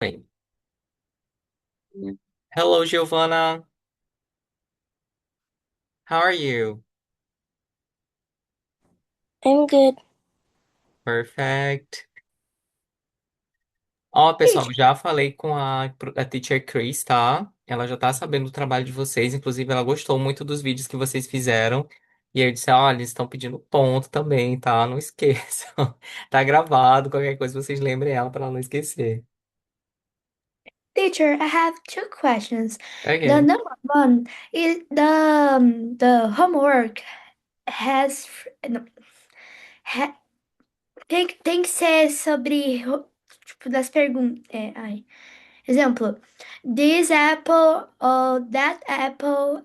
Wait. Hello, Giovanna. How are you? I'm good. Perfect. Ó, pessoal, Teacher, já falei com a Teacher Chris, tá? Ela já tá sabendo do trabalho de vocês. Inclusive, ela gostou muito dos vídeos que vocês fizeram. E aí eu disse, olha, eles estão pedindo ponto também, tá? Não esqueçam. Tá gravado, qualquer coisa vocês lembrem ela pra ela não esquecer. teacher, I have two questions. The Ok. number one is the homework has no, ha, tem que ser sobre tipo das perguntas. Exemplo, this apple or that apple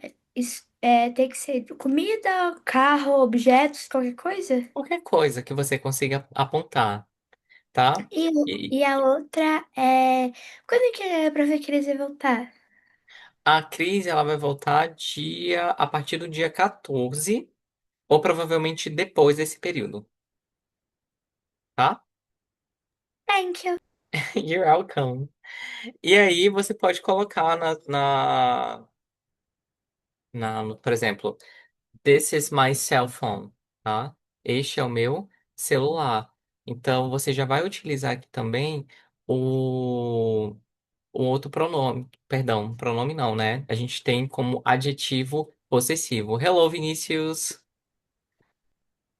tem que ser comida, carro, objetos, qualquer coisa. Qualquer coisa que você consiga apontar, tá? E, E e a outra é quando que é pra ver que eles vão voltar? a Cris, ela vai voltar a partir do dia 14, ou provavelmente depois desse período, tá? Thank you. You're welcome. E aí você pode colocar por exemplo, this is my cell phone, tá? Este é o meu celular. Então você já vai utilizar aqui também o outro pronome, perdão, pronome não, né? A gente tem como adjetivo possessivo. Hello, Vinícius.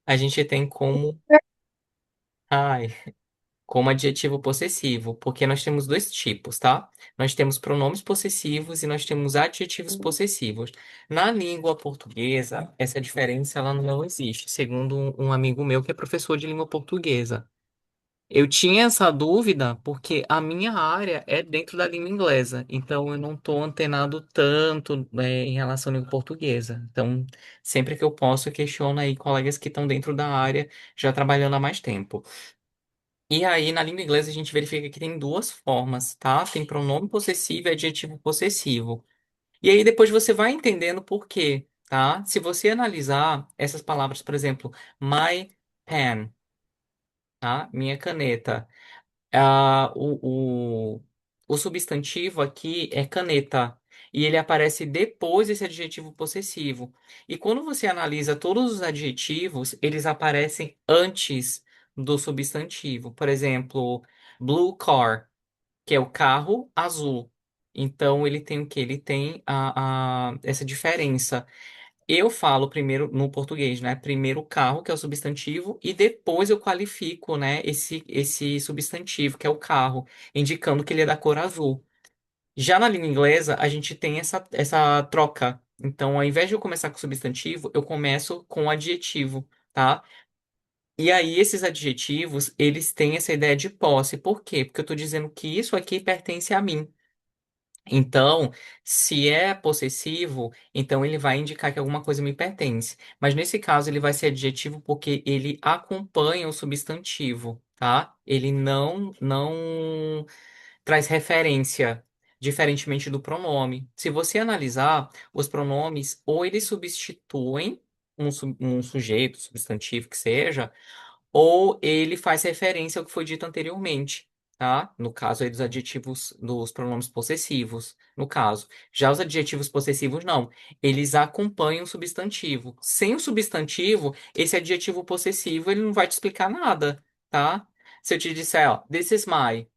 A gente tem como hi. Como adjetivo possessivo, porque nós temos dois tipos, tá? Nós temos pronomes possessivos e nós temos adjetivos possessivos. Na língua portuguesa, essa diferença ela não existe, segundo um amigo meu que é professor de língua portuguesa. Eu tinha essa dúvida porque a minha área é dentro da língua inglesa, então eu não estou antenado tanto, em relação à língua portuguesa. Então, sempre que eu posso, eu questiono aí colegas que estão dentro da área, já trabalhando há mais tempo. E aí, na língua inglesa, a gente verifica que tem duas formas, tá? Tem pronome possessivo e adjetivo possessivo. E aí, depois você vai entendendo por quê, tá? Se você analisar essas palavras, por exemplo, my pen, tá? Minha caneta. Ah, o substantivo aqui é caneta. E ele aparece depois desse adjetivo possessivo. E quando você analisa todos os adjetivos, eles aparecem antes do substantivo. Por exemplo, blue car, que é o carro azul. Então ele tem o quê? Ele tem essa diferença. Eu falo primeiro no português, né? Primeiro o carro, que é o substantivo, e depois eu qualifico, né, esse substantivo, que é o carro, indicando que ele é da cor azul. Já na língua inglesa, a gente tem essa troca. Então, ao invés de eu começar com substantivo, eu começo com adjetivo, tá? E aí, esses adjetivos, eles têm essa ideia de posse. Por quê? Porque eu estou dizendo que isso aqui pertence a mim. Então, se é possessivo, então ele vai indicar que alguma coisa me pertence. Mas nesse caso, ele vai ser adjetivo porque ele acompanha o substantivo, tá? Ele não traz referência, diferentemente do pronome. Se você analisar, os pronomes ou eles substituem um sujeito, substantivo que seja, ou ele faz referência ao que foi dito anteriormente, tá? No caso aí dos adjetivos, dos pronomes possessivos, no caso. Já os adjetivos possessivos, não. Eles acompanham o substantivo. Sem o substantivo, esse adjetivo possessivo, ele não vai te explicar nada, tá? Se eu te disser, ó, this is my.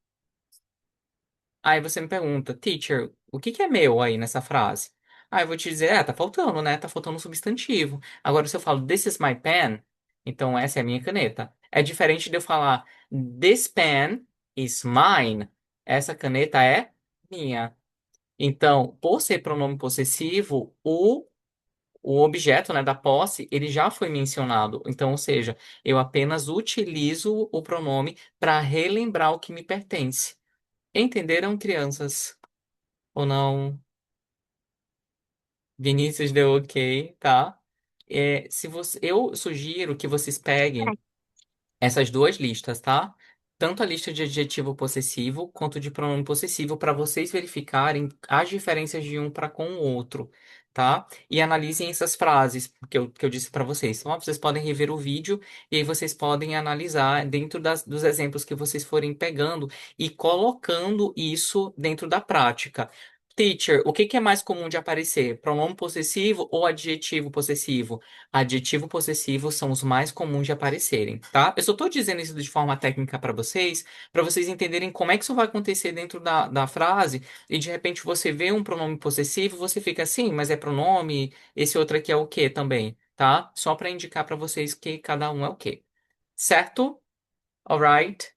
Aí você me pergunta, teacher, o que que é meu aí nessa frase? Aí eu vou te dizer, tá faltando, né? Tá faltando um substantivo. Agora, se eu falo, this is my pen, então essa é a minha caneta. É diferente de eu falar, this pen is mine. Essa caneta é minha. Então, por ser pronome possessivo, o objeto, né, da posse, ele já foi mencionado. Então, ou seja, eu apenas utilizo o pronome para relembrar o que me pertence. Entenderam, crianças? Ou não? Vinícius deu ok, tá? Se você, eu sugiro que vocês peguem essas duas listas, tá? Tanto a lista de adjetivo possessivo quanto de pronome possessivo para vocês verificarem as diferenças de um para com o outro, tá? E analisem essas frases que eu disse para vocês. Então, ó, vocês podem rever o vídeo e aí vocês podem analisar dentro dos exemplos que vocês forem pegando e colocando isso dentro da prática. Teacher, o que que é mais comum de aparecer? Pronome possessivo ou adjetivo possessivo? Adjetivo possessivo são os mais comuns de aparecerem, tá? Eu só estou dizendo isso de forma técnica para vocês entenderem como é que isso vai acontecer dentro da frase e de repente você vê um pronome possessivo, você fica assim, mas é pronome, esse outro aqui é o quê também, tá? Só para indicar para vocês que cada um é o quê. Certo? Alright?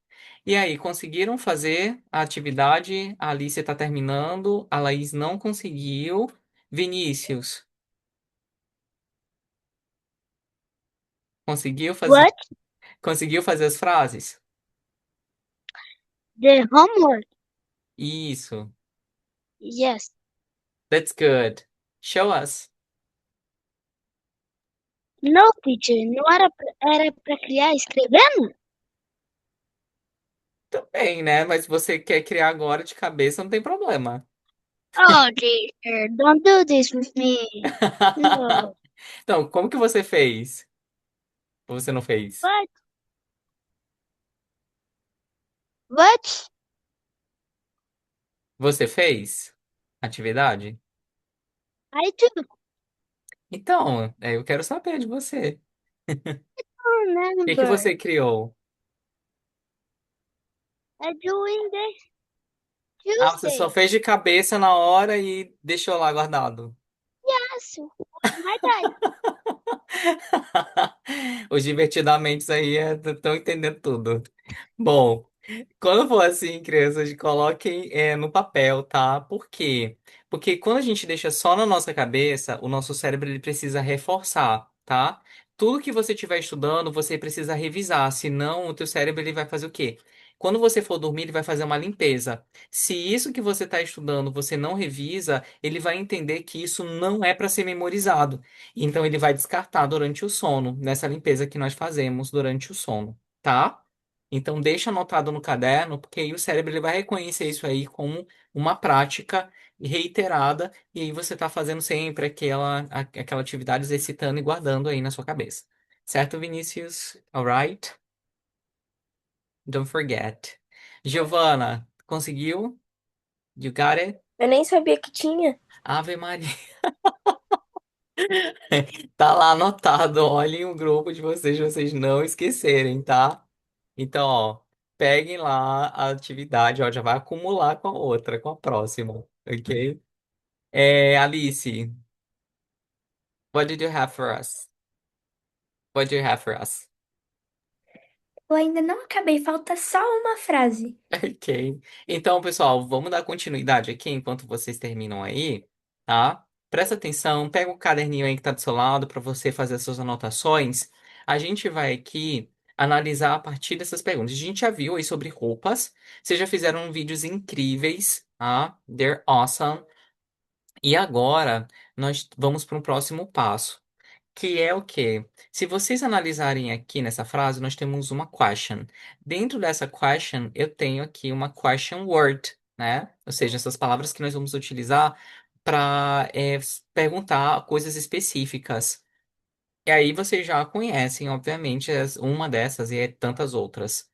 E aí, conseguiram fazer a atividade? A Alice está terminando, a Laís não conseguiu. Vinícius, conseguiu fazer, What? conseguiu fazer as frases? The homework? Isso. Yes. That's good. Show us. No, teacher, não era pra criar escrevendo? Também, né? Mas se você quer criar agora de cabeça, não tem problema. Oh, teacher, don't do this with me. No. Então, como que você fez? Ou você não fez? But, but, Você fez atividade? I do Então, eu quero saber de você. O que que remember. você criou? I'm doing this Ah, você só Tuesday. fez de cabeça na hora e deixou lá guardado. Yes, my dad. Os divertidamente aí estão entendendo tudo. Bom, quando for assim, crianças, coloquem no papel, tá? Por quê? Porque quando a gente deixa só na nossa cabeça, o nosso cérebro ele precisa reforçar, tá? Tudo que você estiver estudando, você precisa revisar, senão o teu cérebro ele vai fazer o quê? Quando você for dormir, ele vai fazer uma limpeza. Se isso que você está estudando você não revisa, ele vai entender que isso não é para ser memorizado. Então ele vai descartar durante o sono, nessa limpeza que nós fazemos durante o sono, tá? Então, deixa anotado no caderno, porque aí o cérebro ele vai reconhecer isso aí como uma prática reiterada, e aí você está fazendo sempre aquela atividade exercitando e guardando aí na sua cabeça. Certo, Vinícius? Alright? Don't forget. Giovana, conseguiu? You got it? Eu nem sabia que tinha. Ave Maria. Tá lá anotado. Olhem o grupo de vocês não esquecerem, tá? Então, ó, peguem lá a atividade, ó, já vai acumular com a outra, com a próxima, ok? Alice, what did you have for us? What do you have for us? Eu ainda não acabei, falta só uma frase. Ok. Então, pessoal, vamos dar continuidade aqui enquanto vocês terminam aí, tá? Presta atenção, pega o caderninho aí que tá do seu lado para você fazer as suas anotações. A gente vai aqui analisar a partir dessas perguntas. A gente já viu aí sobre roupas. Vocês já fizeram vídeos incríveis, tá? They're awesome. E agora nós vamos para um próximo passo, que é o quê? Se vocês analisarem aqui nessa frase, nós temos uma question. Dentro dessa question, eu tenho aqui uma question word, né? Ou seja, essas palavras que nós vamos utilizar para perguntar coisas específicas. E aí vocês já conhecem, obviamente, uma dessas e tantas outras.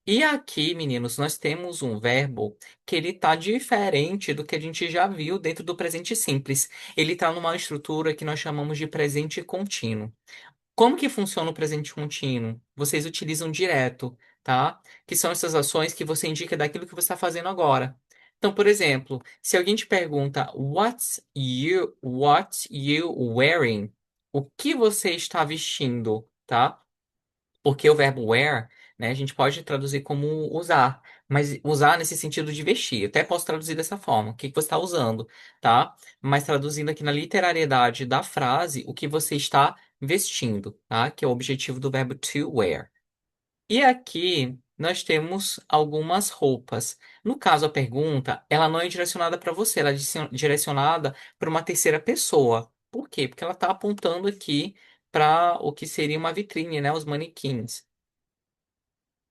E aqui, meninos, nós temos um verbo que ele tá diferente do que a gente já viu dentro do presente simples. Ele está numa estrutura que nós chamamos de presente contínuo. Como que funciona o presente contínuo? Vocês utilizam direto, tá? Que são essas ações que você indica daquilo que você está fazendo agora. Então, por exemplo, se alguém te pergunta what you wearing? O que você está vestindo, tá? Porque o verbo wear, né, a gente pode traduzir como usar, mas usar nesse sentido de vestir. Eu até posso traduzir dessa forma, o que que você está usando, tá? Mas traduzindo aqui na literariedade da frase, o que você está vestindo, tá? Que é o objetivo do verbo to wear. E aqui nós temos algumas roupas. No caso, a pergunta, ela não é direcionada para você, ela é direcionada para uma terceira pessoa. Por quê? Porque ela está apontando aqui para o que seria uma vitrine, né? Os manequins.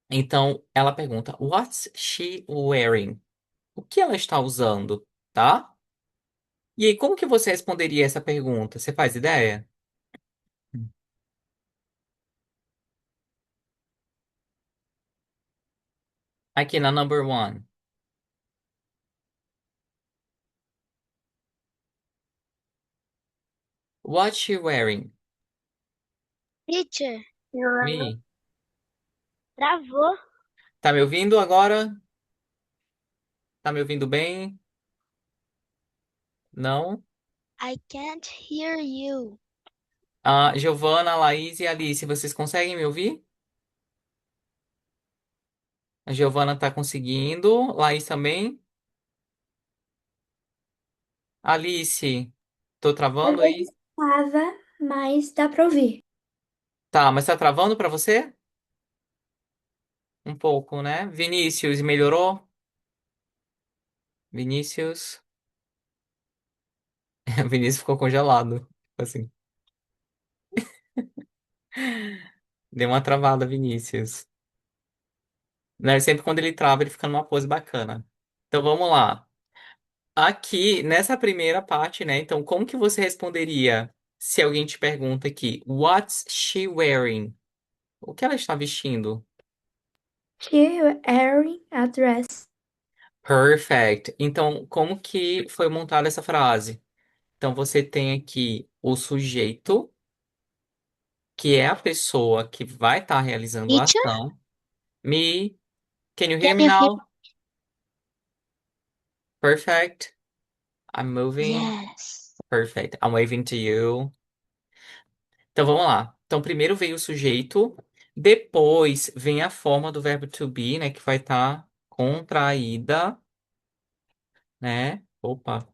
Então, ela pergunta, What's she wearing? O que ela está usando, tá? E aí, como que você responderia essa pergunta? Você faz ideia? Aqui na number one. What's she wearing? Teacher, Me. travou. Tá me ouvindo agora? Tá me ouvindo bem? Não? I can't hear you. Ah, Giovana, Laís e Alice, vocês conseguem me ouvir? A Giovana tá conseguindo. Laís também. Alice, tô Às travando aí? vezes trava, mas dá pra ouvir. Tá, mas tá travando pra você? Um pouco, né? Vinícius, melhorou? Vinícius. Vinícius ficou congelado. Assim. Deu uma travada, Vinícius. Né? Sempre quando ele trava, ele fica numa pose bacana. Então vamos lá. Aqui, nessa primeira parte, né? Então, como que você responderia se alguém te pergunta aqui, What's she wearing? O que ela está vestindo? She wearing a dress. Perfect. Então, como que foi montada essa frase? Então, você tem aqui o sujeito, que é a pessoa que vai estar realizando a Teacher, ação. Me, can you can hear me you hear? now? Perfect. I'm moving. Yes. Perfect. I'm waving to you. Então vamos lá. Então primeiro veio o sujeito, depois vem a forma do verbo to be, né, que vai estar contraída, né? Opa,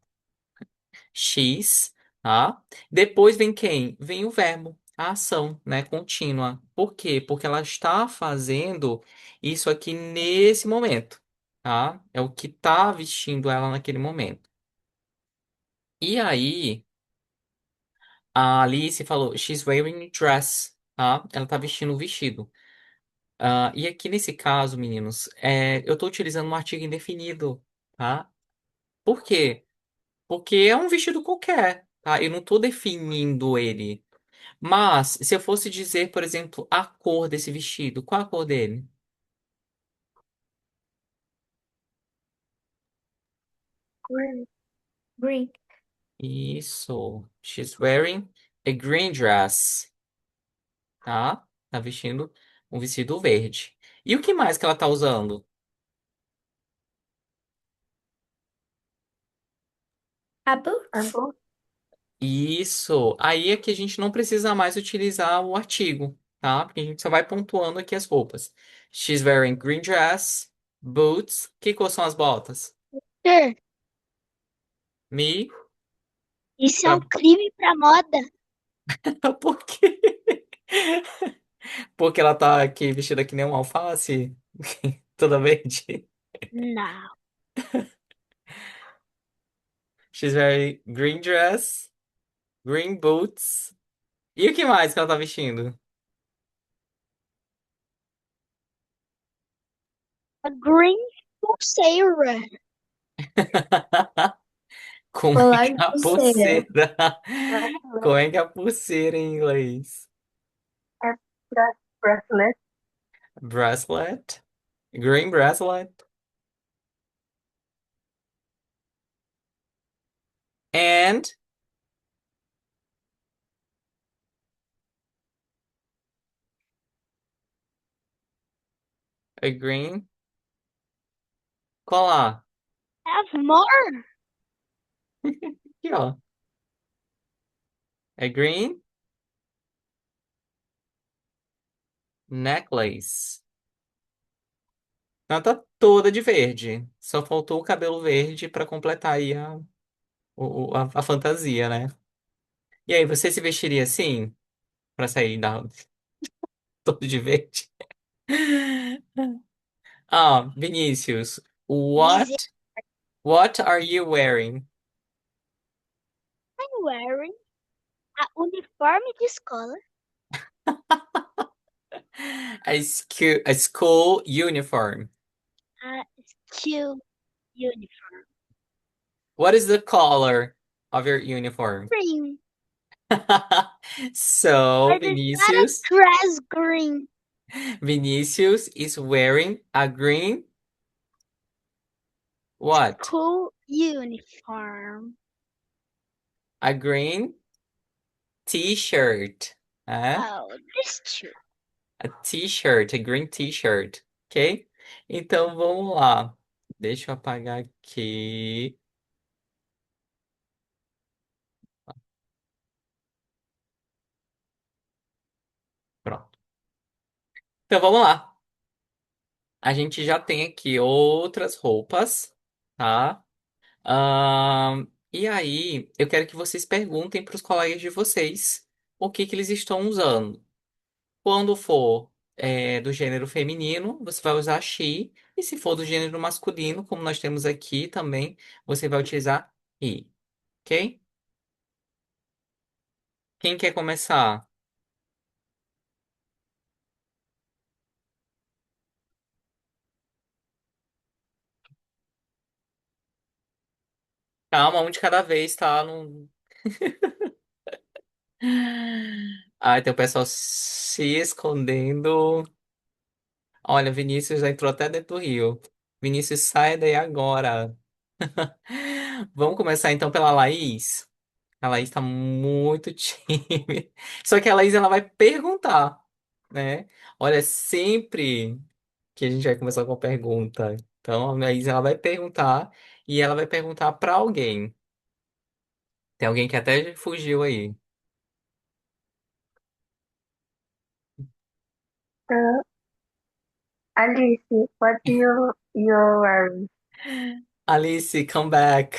X, tá? Depois vem quem? Vem o verbo, a ação, né, contínua. Por quê? Porque ela está fazendo isso aqui nesse momento, tá? É o que está vestindo ela naquele momento. E aí, a Alice falou, she's wearing a dress, tá? Ela tá vestindo um vestido. Ah, e aqui nesse caso, meninos, eu estou utilizando um artigo indefinido, tá? Por quê? Porque é um vestido qualquer, tá? Eu não estou definindo ele. Mas, se eu fosse dizer, por exemplo, a cor desse vestido, qual a cor dele? Green. Green. Isso. She's wearing a green dress, tá? Tá vestindo um vestido verde. E o que mais que ela tá usando? A boot. Isso. Aí é que a gente não precisa mais utilizar o artigo, tá? Porque a gente só vai pontuando aqui as roupas. She's wearing green dress, boots. Que cor são as botas? Teacher, Me. isso é um Pra... crime pra moda. Por quê? Porque ela tá aqui vestida que nem um alface, toda verde. Não. She's wearing green dress, green boots. E o que mais que ela tá vestindo? A green pulseira. Como é Colar que de é a pulseira. pulseira? Como é que é a pulseira em inglês? É bracelet. Bracelet. Green bracelet. And a green colar. Have more. Aqui, ó. A green necklace. Ela tá toda de verde. Só faltou o cabelo verde pra completar aí a fantasia, né? E aí, você se vestiria assim? Pra sair todo de verde? Ah, Vinícius. Dizer What are you wearing? I'm wearing a uniforme de escola. A school uniform. A steel uniform. What is the color of your uniform? Green. So, But it's not a Vinicius, grass green. Vinicius is wearing a green what? School uniform. A green t-shirt. Huh? Oh, this too. A t-shirt, a green t-shirt. Ok? Então vamos lá. Deixa eu apagar aqui. Pronto. Então vamos lá. A gente já tem aqui outras roupas, tá? E aí, eu quero que vocês perguntem para os colegas de vocês o que que eles estão usando. Quando for do gênero feminino, você vai usar she. E se for do gênero masculino, como nós temos aqui também, você vai utilizar he. Ok? Quem quer começar? Calma, um de cada vez, tá? Não... Ai, tem o pessoal se escondendo. Olha, Vinícius já entrou até dentro do rio. Vinícius, sai daí agora. Vamos começar então pela Laís. A Laís tá muito tímida. Só que a Laís ela vai perguntar, né? Olha, sempre que a gente vai começar com a pergunta. Então a Laís ela vai perguntar e ela vai perguntar pra alguém. Tem alguém que até fugiu aí. Uh, Alice, what you're wearing? Alice, come back.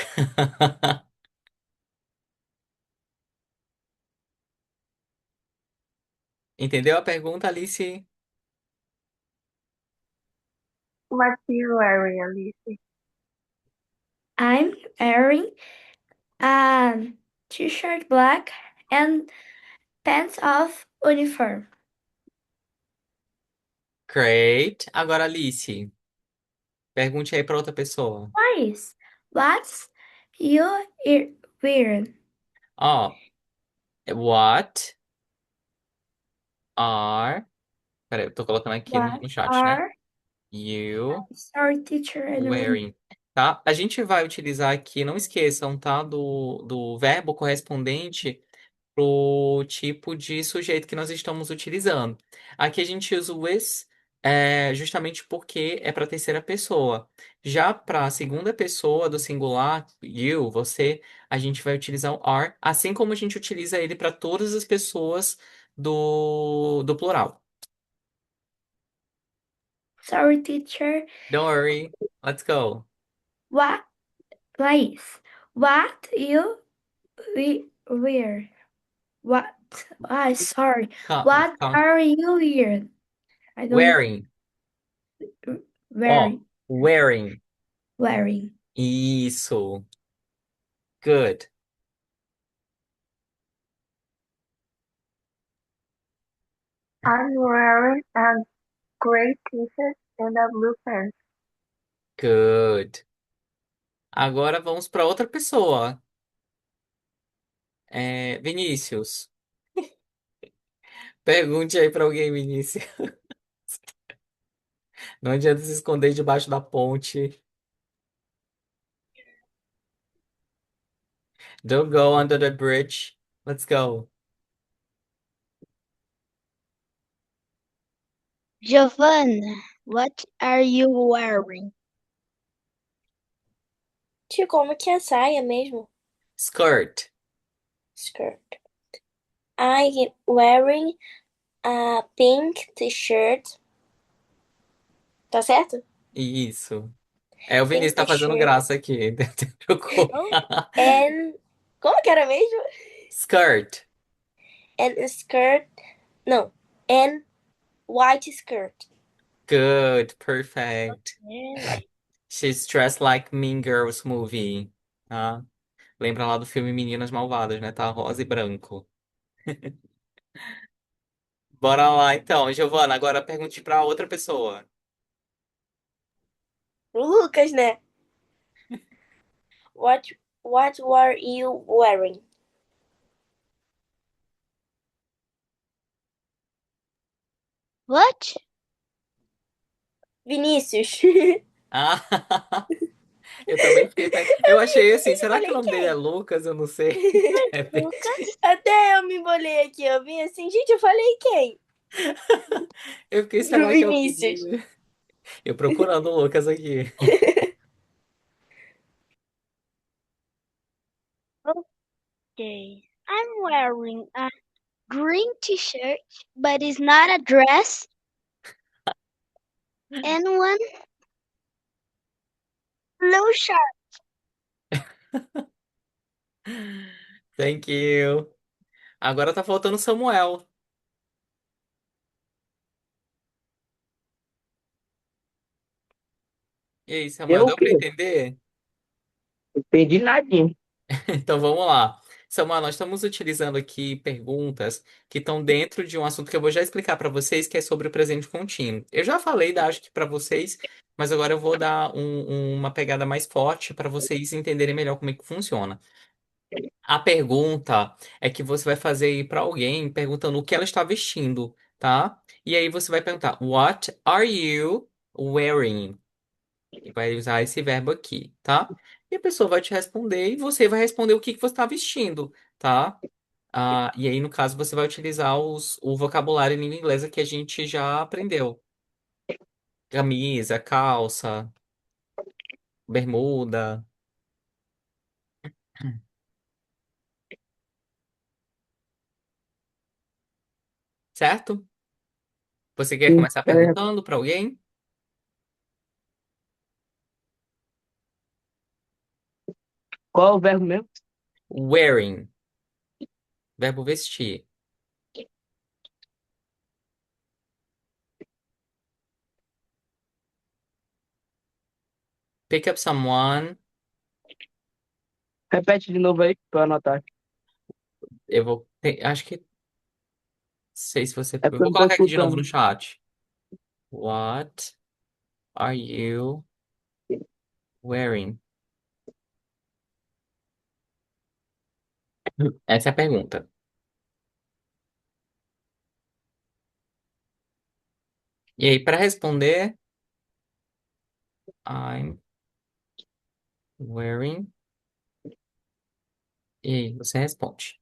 Entendeu a pergunta, Alice? What you wearing, Alice? I'm wearing a t-shirt black and pants of uniform. Great. Agora, Alice, pergunte aí pra outra pessoa. Nice. What's you wearing? Ó, what are. Peraí, eu tô colocando aqui no, What no chat, né? are You sorry teacher and wearing. Tá? A gente vai utilizar aqui, não esqueçam, tá? Do verbo correspondente pro tipo de sujeito que nós estamos utilizando. Aqui a gente usa o with justamente porque é para terceira pessoa. Já para a segunda pessoa do singular, you, você, a gente vai utilizar o are, assim como a gente utiliza ele para todas as pessoas do plural. sorry teacher. Don't worry, let's go. What place? What you wear? What? I sorry. Calma, What calma. are you wearing? I don't Wearing. Ó, wearing wearing. wearing. Isso. Good. I'm wearing a gray t-shirt and a blue pants. Good. Agora vamos para outra pessoa. Vinícius. Pergunte aí para alguém, Vinícius. Não adianta se esconder debaixo da ponte. Don't go under the bridge. Let's go. Giovanna, what are you wearing? Tio, como que é saia mesmo? Skirt. Skirt. I'm wearing a pink t-shirt. Tá certo? Isso. O Vinícius Pink tá fazendo t-shirt. graça aqui. Trocou. And... Como que era mesmo? Skirt. And a skirt... Não. And white skirt. Good. Perfect. É. She's dressed like Mean Girls movie. Tá? Lembra lá do filme Meninas Malvadas, né? Tá rosa e branco. Bora lá então, Giovana. Agora pergunte pra outra pessoa. O Lucas, né? What What were you wearing? What? Vinícius. Ah, eu também fiquei. Eu achei assim, Gente, eu será que o falei nome dele é quem? Lucas? Eu não sei. De repente. Lucas? Até eu me embolei aqui, eu vi assim, gente, eu falei quem? Eu fiquei, será que é o Vinícius. menino? Eu procurando o Lucas aqui. Okay. I'm wearing a green t-shirt, but it's not a dress, and one blue shirt. Thank you. Agora tá faltando o Samuel. E aí, Samuel, Eu o deu pra quê? entender? Entendi nadinha. Então vamos lá. Samuel, nós estamos utilizando aqui perguntas que estão dentro de um assunto que eu vou já explicar para vocês, que é sobre o presente contínuo. Eu já falei da acho que para vocês, mas agora eu vou dar uma pegada mais forte para vocês entenderem melhor como é que funciona. A pergunta é que você vai fazer para alguém perguntando o que ela está vestindo, tá? E aí você vai perguntar: What are you wearing? E vai usar esse verbo aqui, tá? E a pessoa vai te responder e você vai responder o que que você está vestindo, tá? E aí, no caso, você vai utilizar o vocabulário em língua inglesa que a gente já aprendeu. Camisa, calça, bermuda, certo? Você quer Sim, começar é. perguntando para alguém? Qual é o verbo mesmo? Wearing, verbo vestir. Pick up someone. Repete de novo aí pra eu anotar. Eu vou. Acho que. Sei se você. É Eu porque eu vou não tô colocar aqui de novo no escutando. chat. What are you wearing? Essa é a pergunta. E aí, para responder, I'm wearing. E aí, você responde.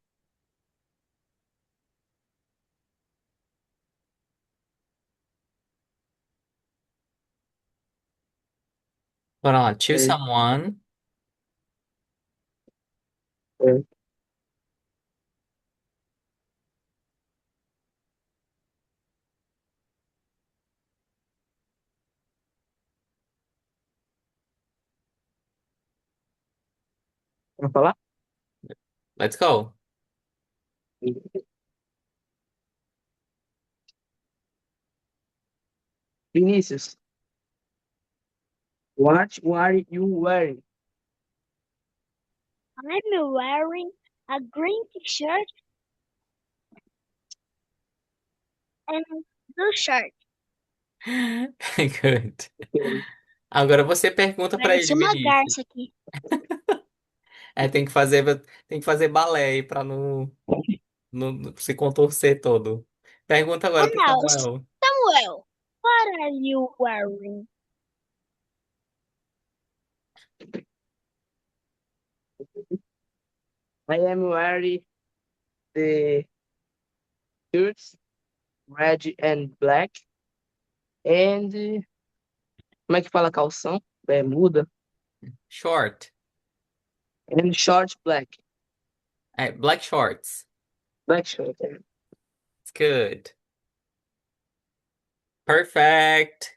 Bora lá. To É, someone. é. Vamos falar? Let's go. Vinícius, what are you wearing? I'm wearing a green t-shirt and blue shirt. Good. Agora você pergunta para ele, Parece uma Vinícius. garça aqui. É, tem que fazer balé aí para não se contorcer todo. Pergunta agora And para now, Samuel. Samuel, what are you wearing? I am wearing the shirts red and black and como é que fala calção? Bermuda Short. and short black. É, black shorts. Black shirt. It's good. Perfect.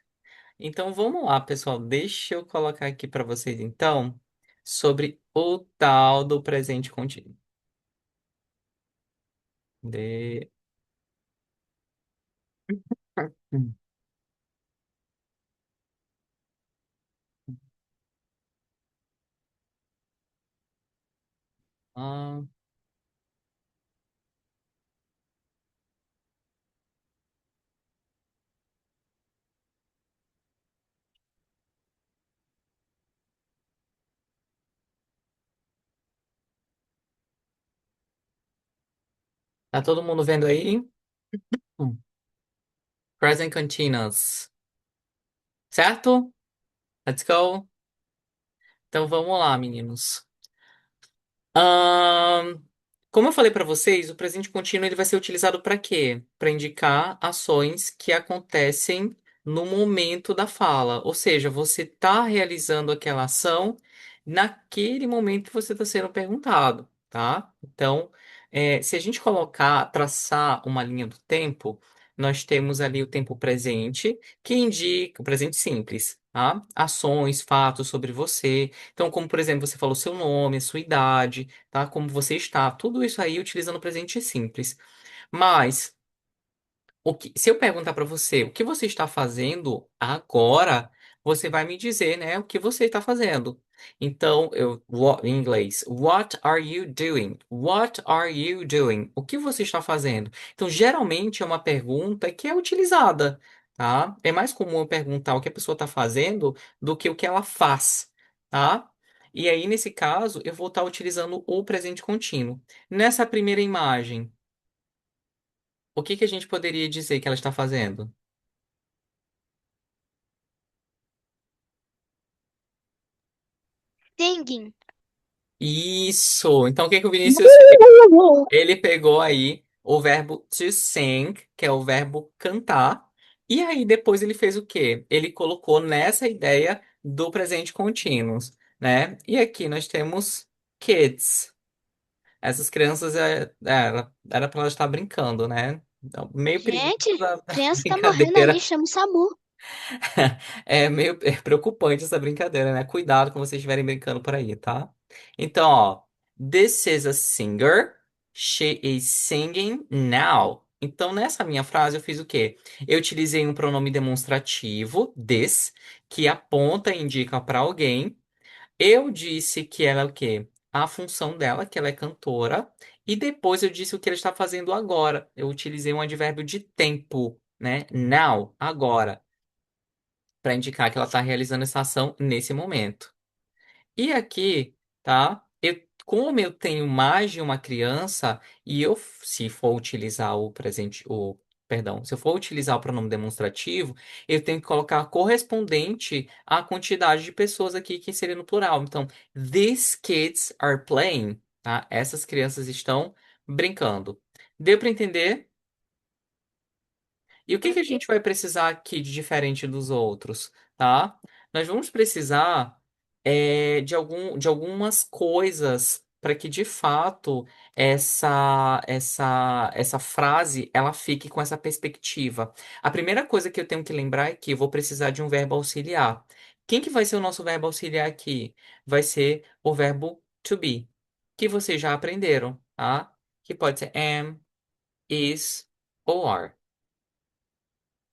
Então vamos lá, pessoal. Deixa eu colocar aqui para vocês então sobre o tal do presente contínuo. De... Ah, Tá todo mundo vendo aí? Hum. Present continuous. Certo? Let's go. Então vamos lá, meninos. Ahn, Como eu falei para vocês, o presente contínuo ele vai ser utilizado para quê? Para indicar ações que acontecem no momento da fala. Ou seja, você está realizando aquela ação naquele momento que você está sendo perguntado, tá? Então, se a gente colocar, traçar uma linha do tempo, nós temos ali o tempo presente, que indica o presente simples, tá? Ações, fatos sobre você. Então, como por exemplo, você falou seu nome, a sua idade, tá? Como você está, tudo isso aí utilizando o presente simples. Mas se eu perguntar para você o que você está fazendo agora, você vai me dizer, né, o que você está fazendo. Então, em inglês, what are you doing? What are you doing? O que você está fazendo? Então, geralmente é uma pergunta que é utilizada, tá? É mais comum eu perguntar o que a pessoa está fazendo do que o que ela faz, tá? E aí, nesse caso, eu vou estar utilizando o presente contínuo. Nessa primeira imagem, o que que a gente poderia dizer que ela está fazendo? Singing. Isso! Então, o que que o Vinícius fez? Ele pegou aí o verbo to sing, que é o verbo cantar, e aí depois ele fez o quê? Ele colocou nessa ideia do presente contínuo, né? E aqui nós temos kids. Essas crianças, era para elas estar brincando, né? Então, meio perigosa Gente, a criança tá morrendo ali, brincadeira. chama o SAMU. É meio preocupante essa brincadeira, né? Cuidado quando vocês estiverem brincando por aí, tá? Então, ó. This is a singer. She is singing now. Então, nessa minha frase, eu fiz o quê? Eu utilizei um pronome demonstrativo, this, que aponta e indica para alguém. Eu disse que ela é o quê? A função dela, que ela é cantora. E depois eu disse o que ela está fazendo agora. Eu utilizei um advérbio de tempo, né? Now, agora para indicar que ela está realizando essa ação nesse momento. E aqui, tá? Como eu tenho mais de uma criança e se for utilizar perdão, se eu for utilizar o pronome demonstrativo, eu tenho que colocar correspondente à quantidade de pessoas aqui que seria no plural. Então, these kids are playing, tá? Essas crianças estão brincando. Deu para entender? E o que que a gente vai precisar aqui de diferente dos outros, tá? Nós vamos precisar de algumas coisas para que de fato essa frase ela fique com essa perspectiva. A primeira coisa que eu tenho que lembrar é que eu vou precisar de um verbo auxiliar. Quem que vai ser o nosso verbo auxiliar aqui? Vai ser o verbo to be, que vocês já aprenderam, tá? Que pode ser am, is ou are.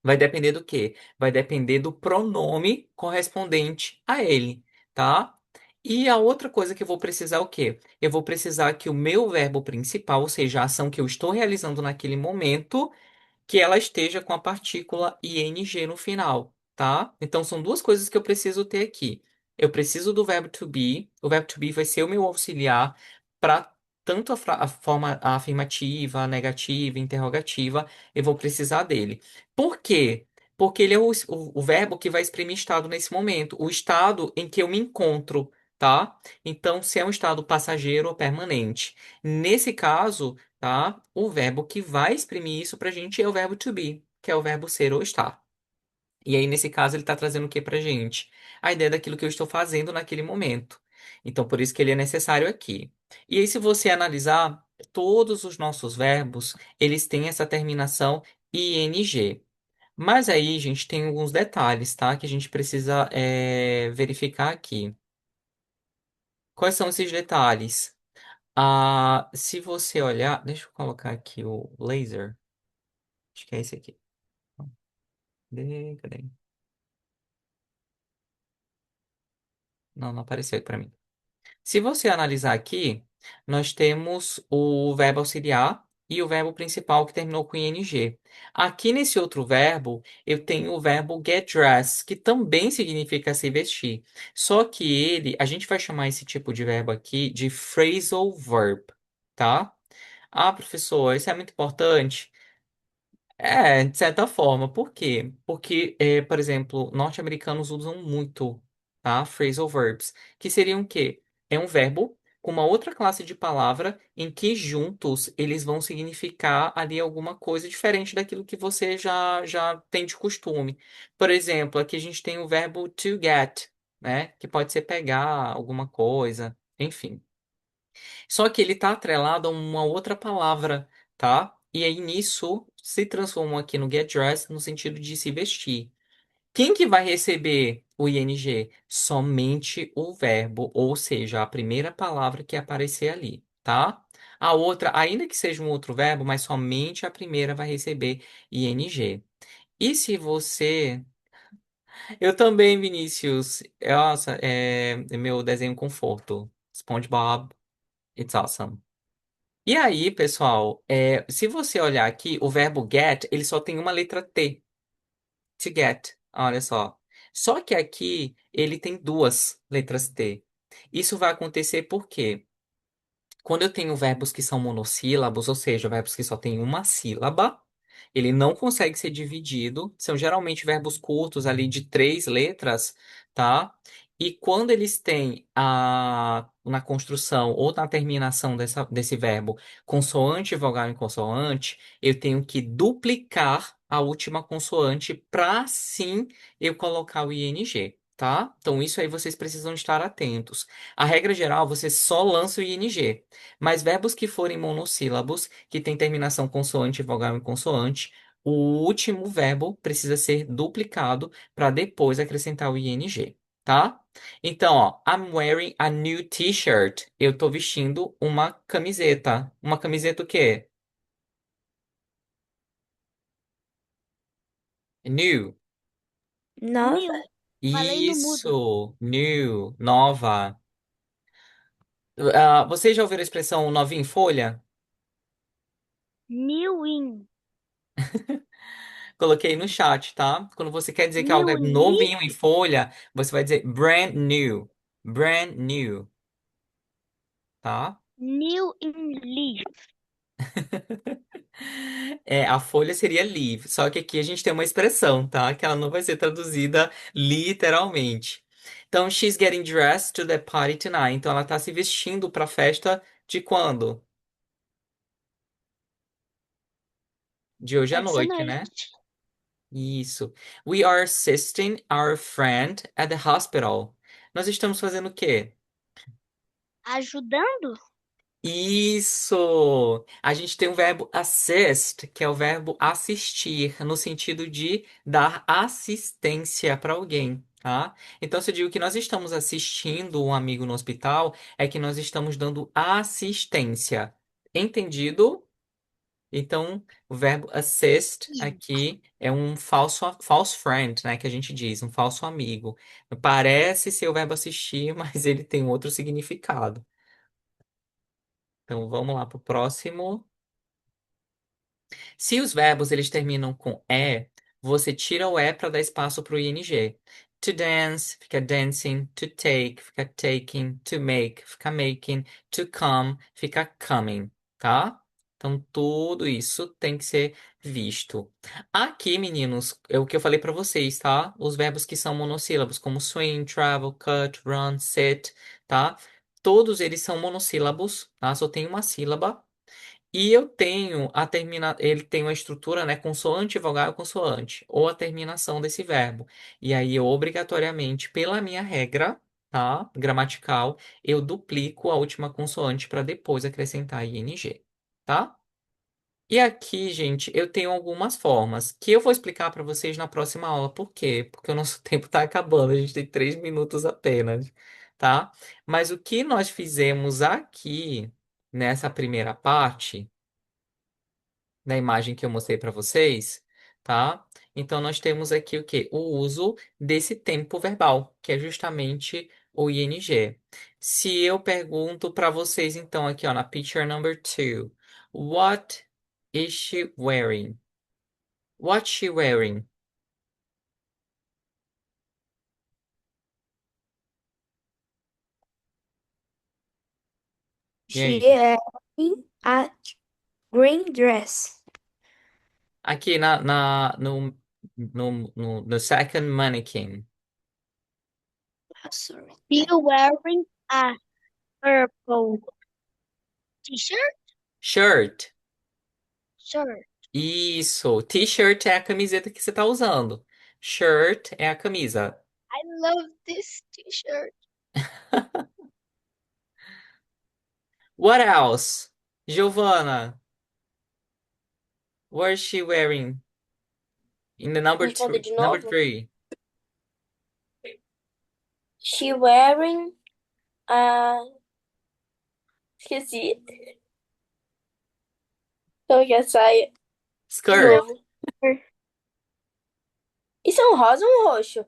Vai depender do quê? Vai depender do pronome correspondente a ele, tá? E a outra coisa que eu vou precisar é o quê? Eu vou precisar que o meu verbo principal, ou seja, a ação que eu estou realizando naquele momento, que ela esteja com a partícula ing no final, tá? Então são duas coisas que eu preciso ter aqui. Eu preciso do verbo to be. O verbo to be vai ser o meu auxiliar para tanto a forma afirmativa, a negativa, interrogativa, eu vou precisar dele. Por quê? Porque ele é o verbo que vai exprimir estado nesse momento, o estado em que eu me encontro, tá? Então, se é um estado passageiro ou permanente. Nesse caso, tá? O verbo que vai exprimir isso pra gente é o verbo to be, que é o verbo ser ou estar. E aí, nesse caso, ele está trazendo o que pra gente? A ideia daquilo que eu estou fazendo naquele momento. Então, por isso que ele é necessário aqui. E aí, se você analisar, todos os nossos verbos, eles têm essa terminação ing. Mas aí, gente, tem alguns detalhes, tá? Que a gente precisa verificar aqui. Quais são esses detalhes? Se você olhar, deixa eu colocar aqui o laser. Acho que é esse aqui. Cadê? Não, não apareceu para mim. Se você analisar aqui, nós temos o verbo auxiliar e o verbo principal que terminou com ing. Aqui nesse outro verbo, eu tenho o verbo get dressed, que também significa se vestir. Só que a gente vai chamar esse tipo de verbo aqui de phrasal verb, tá? Ah, professor, isso é muito importante. É, de certa forma. Por quê? Porque, por exemplo, norte-americanos usam muito, tá? Phrasal verbs, que seriam o quê? É um verbo com uma outra classe de palavra em que juntos eles vão significar ali alguma coisa diferente daquilo que você já tem de costume. Por exemplo, aqui a gente tem o verbo to get, né? Que pode ser pegar alguma coisa, enfim. Só que ele está atrelado a uma outra palavra, tá? E aí nisso se transformou aqui no get dressed no sentido de se vestir. Quem que vai receber o ing? Somente o verbo, ou seja, a primeira palavra que aparecer ali, tá? A outra, ainda que seja um outro verbo, mas somente a primeira vai receber ing. E se você. Eu também, Vinícius. Nossa, é meu desenho conforto. SpongeBob, it's awesome. E aí, pessoal, se você olhar aqui, o verbo get, ele só tem uma letra T, to get, olha só. Só que aqui ele tem duas letras T. Isso vai acontecer por quê? Quando eu tenho verbos que são monossílabos, ou seja, verbos que só têm uma sílaba, ele não consegue ser dividido. São geralmente verbos curtos ali de três letras, tá? E quando eles têm na construção ou na terminação desse verbo consoante, vogal e consoante, eu tenho que duplicar a última consoante para sim eu colocar o ing, tá? Então isso aí vocês precisam estar atentos. A regra geral, você só lança o ing. Mas verbos que forem monossílabos, que têm terminação consoante, vogal e consoante, o último verbo precisa ser duplicado para depois acrescentar o ing, tá? Então, ó, I'm wearing a new t-shirt. Eu tô vestindo uma camiseta. Uma camiseta o quê? New. Nova. New. Falei no mudo. Isso, new, nova. Vocês já ouviram a expressão novinha em folha? New in. Coloquei no chat, tá? Quando você quer dizer que algo New é in leaf. novinho em folha, você vai dizer brand new. Brand new, tá? New in leaf. A folha seria leaf, só que aqui a gente tem uma expressão, tá? Que ela não vai ser traduzida literalmente. Então, she's getting dressed to the party tonight. Então, ela tá se vestindo pra festa de quando? De hoje à Essa noite, né? noite. Isso. We are assisting our friend at the hospital. Nós estamos fazendo o quê? Ajudando? Isso! A gente tem o verbo assist, que é o verbo assistir, no sentido de dar assistência para alguém, tá? Então, se eu digo que nós estamos assistindo um amigo no hospital, é que nós estamos dando assistência. Entendido? Então, o verbo assist aqui é um false friend, né, que a gente diz, um falso amigo. Parece ser o verbo assistir, mas ele tem outro significado. Então, vamos lá para o próximo. Se os verbos eles terminam com e, você tira o e para dar espaço para o ing. To dance, fica dancing. To take, fica taking. To make, fica making. To come, fica coming, tá? Então, tudo isso tem que ser visto. Aqui, meninos, é o que eu falei para vocês, tá? Os verbos que são monossílabos, como swim, travel, cut, run, sit, tá? Todos eles são monossílabos, tá? Só tem uma sílaba. E eu tenho ele tem uma estrutura, né, consoante, vogal, consoante, ou a terminação desse verbo. E aí eu obrigatoriamente, pela minha regra, tá, gramatical, eu duplico a última consoante para depois acrescentar ing, tá? E aqui, gente, eu tenho algumas formas que eu vou explicar para vocês na próxima aula. Por quê? Porque o nosso tempo está acabando, a gente tem 3 minutos apenas, tá? Mas o que nós fizemos aqui nessa primeira parte na imagem que eu mostrei para vocês, tá? Então nós temos aqui o quê? O uso desse tempo verbal, que é justamente o ing. Se eu pergunto para vocês então aqui, ó, na picture number 2, what is she wearing? What's she wearing? E She aí? is wearing a Green dress. Aqui no second mannequin. Sorry. He wearing a purple t-shirt? Shirt. Shirt. Isso. T-shirt é a camiseta que você tá usando. Shirt é a camisa. I love this t-shirt. What else? Giovanna, what is she wearing? In the number Responder two, de number novo. 3. She wearing a... Esqueci. Como que é a saia? De Skirt. novo. Isso é um rosa ou um roxo?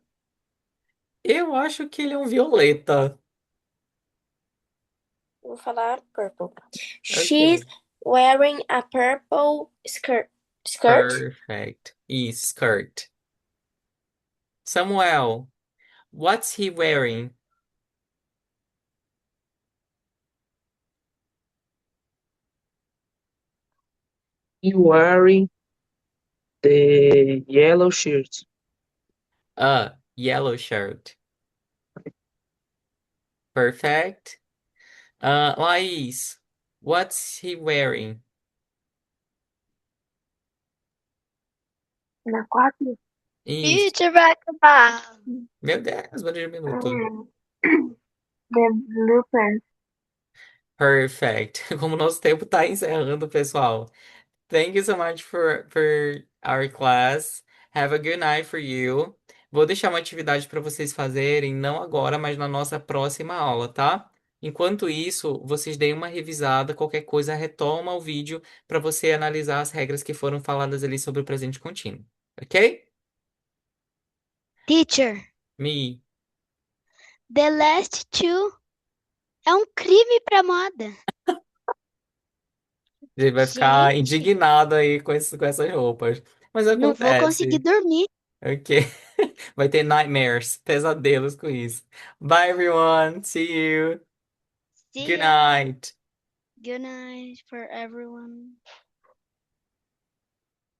Eu acho que ele é um violeta. Vou falar purple. She's Ok. wearing a purple skirt. Skirt? Perfect. Isso, skirt. Samuel, what's he wearing? He wearing the yellow shirt. A yellow shirt. Perfect. Laís, what's he wearing? Na 4, Isso. Teacher vai acabar. Meu Deus, vou de um minuto. the blue pants. Perfect. Como o nosso tempo tá encerrando, pessoal. Thank you so much for our class. Have a good night for you. Vou deixar uma atividade para vocês fazerem, não agora, mas na nossa próxima aula, tá? Enquanto isso, vocês deem uma revisada, qualquer coisa, retoma o vídeo para você analisar as regras que foram faladas ali sobre o presente contínuo. Ok? Teacher, Me. the last two é um crime pra moda. Ele vai ficar Gente, indignado aí com essas roupas. Mas não vou conseguir acontece. dormir. Ok. Vai ter nightmares, pesadelos com isso. Bye, everyone. See you. See Good ya. night. Good night for everyone.